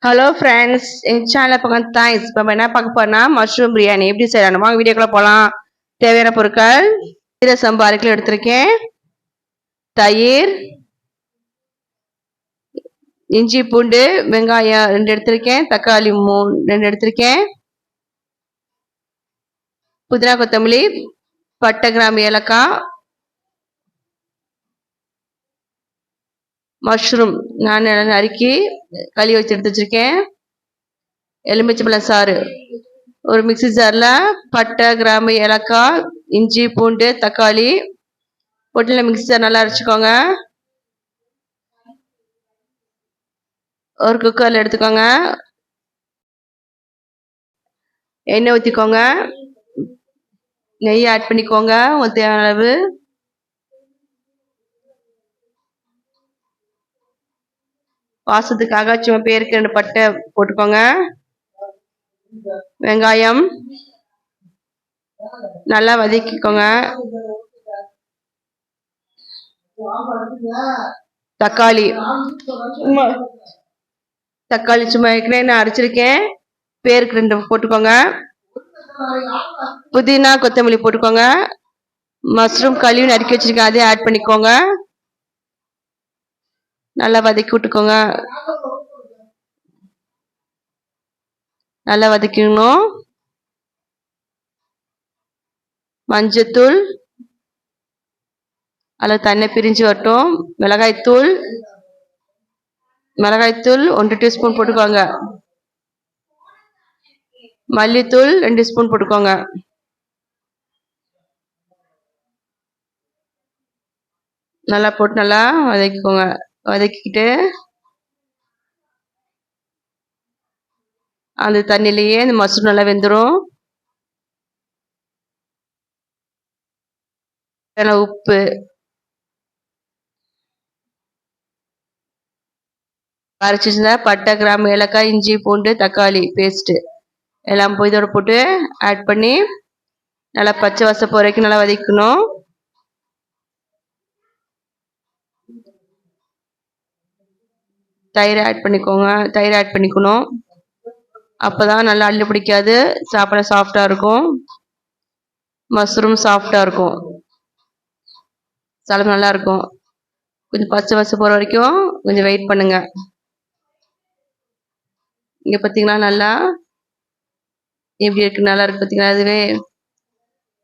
Hello friends, எங்கள் சேனலை பக்கம் தேங்க்ஸ். இப்போ என்ன பார்க்க போறோம்னா மஷ்ரூம் பிரியாணி எப்படி செய்யணும் வாங்க வீடியோக்குள்ள போகலாம். தேவையான பொருட்கள்: சீரக சம்பா 1/2 கிலோ எடுத்திருக்கேன், தயிர், இஞ்சி பூண்டு வெங்காயம் 2 எடுத்திருக்கேன், தக்காளி 2 எடுத்திருக்கேன், புதினா கொத்தமல்லி, பட்டை கிராம்பு ஏலக்காய், மஷ்ரூம் நான் நறுக்கி கழுவி வச்சு எடுத்து வச்சிருக்கேன், எலுமிச்சம்பழம் சாறு. ஒரு மிக்சி ஜாரில் பட்டை கிராம்பு ஏலக்காய் இஞ்சி பூண்டு தக்காளி போட்டு மிக்சி ஜார் நல்லா அரைச்சிக்கோங்க. ஒரு குக்கரில் எடுத்துக்கோங்க, எண்ணெய் ஊற்றிக்கோங்க, நெய் ஆட் பண்ணிக்கோங்க உங்களுக்கு தேவையான அளவு. வாசத்துக்காக சும்மா பேருக்கு 2 பட்டை போட்டுக்கோங்க. வெங்காயம் நல்லா வதக்கிக்கோங்க. தக்காளி சும்மா ஏற்கனவே நான் அரைச்சிருக்கேன், பேருக்கு 2 போட்டுக்கோங்க. புதினா கொத்தமல்லி போட்டுக்கோங்க. மஷ்ரூம் கழுவி நறுக்கி வச்சிருக்கேன், அதே ஆட் பண்ணிக்கோங்க. நல்லா வதக்கி விட்டுக்கோங்க. நல்லா வதக்கிடணும். மஞ்சத்தூள் அதில் தண்ணி பிரிஞ்சு வரட்டும். மிளகாய்த்தூள் 1 டீஸ்பூன் போட்டுக்கோங்க. மல்லித்தூள் 2 ஸ்பூன் போட்டுக்கோங்க. நல்லா போட்டு நல்லா வதக்கிக்கோங்க. வதக்கிக்கிட்டு அந்த தண்ணியிலேயே இந்த மஷ்ரூம் நல்லா வெந்துடும். உப்பு, அரைச்சி வச்சிருந்தா பட்டை கிராம்பு ஏலக்காய் இஞ்சி பூண்டு தக்காளி பேஸ்ட்டு எல்லாம் போய் இதோட போட்டு ஆட் பண்ணி நல்லா பச்சை வாசம் போகிற வரைக்கும் நல்லா வதக்கணும். தயிர் ஆட் பண்ணிக்கணும். அப்போதான் நல்லா அள்ளி பிடிக்காது, சாப்பிட சாஃப்டாக இருக்கும், மஷ்ரூம் சாஃப்டாக இருக்கும், சாப்பிட நல்லா இருக்கும். கொஞ்சம் பச்சை வாசம் போகிற வரைக்கும் கொஞ்சம் வெயிட் பண்ணுங்க. இங்கே பார்த்தீங்களா நல்லா எப்படி இருக்கு, நல்லா இருக்கு பார்த்தீங்களா. அதுவே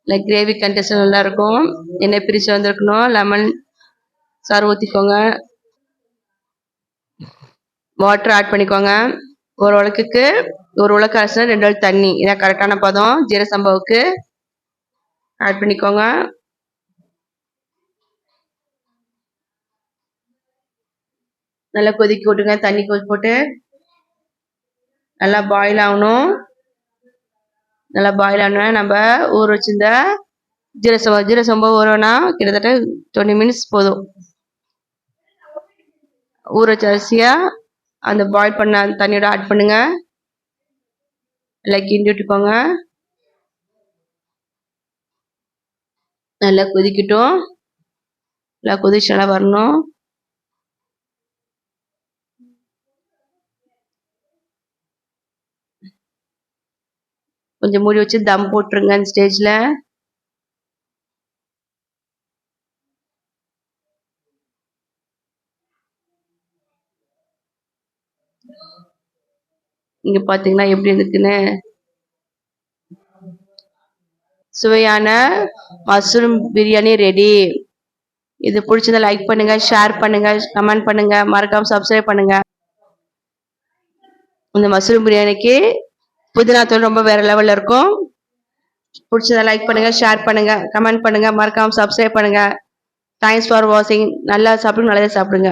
லைக் கிரேவி கண்டெஸ்ட் நல்லா இருக்கும். எண்ணெய் பிரித்து வந்திருக்கணும். லெமன் சாறு ஊற்றிக்கோங்க. வாட்டர் ஆட் பண்ணிக்கோங்க. ஒரு உலக்குக்கு 1 உலக்கு அரிசி 2 உலக்கு தண்ணி, இதான் கரெக்டான பதம். ஜீரக சம்பாவுக்கு ஆட் பண்ணிக்கோங்க. நல்லா கொதிக்க விட்டுங்க. தண்ணி போட்டு நல்லா பாயில் ஆகணும். நல்லா பாயில் ஆனா நம்ம ஊற வச்சிருந்த ஜீரக சம்பா ஊறனா கிட்டத்தட்ட 20 மினிட்ஸ் போதும். ஊற வச்ச அரிசியா அந்த பாயில் பண்ண தண்ணியோட ஆட் பண்ணுங்க. நல்லா கிண்டி விட்டுக்கோங்க. நல்லா கொதிக்கட்டும். நல்லா கொதிச்சு நல்லா வரணும். கொஞ்சம் மூடி வச்சு தம் போட்டுருங்க. அந்த ஸ்டேஜில் இங்க பார்த்தீங்கன்னா எப்படி இருக்குன்னு. சுவையான மஷ்ரூம் பிரியாணி ரெடி. இது பிடிச்சதை லைக் பண்ணுங்க, ஷேர் பண்ணுங்க, கமெண்ட் பண்ணுங்க, மறக்காம சப்ஸ்கிரைப் பண்ணுங்க. இந்த மஷ்ரூம் பிரியாணிக்கு புதினா தூள் ரொம்ப வேற லெவல்ல இருக்கும். பிடிச்சதை லைக் பண்ணுங்க, ஷேர் பண்ணுங்க, கமெண்ட் பண்ணுங்க, மறக்காம சப்ஸ்கிரைப் பண்ணுங்க. தேங்க்ஸ் ஃபார் வாட்சிங். நல்லா சாப்பிடுங்க, நல்லதே சாப்பிடுங்க.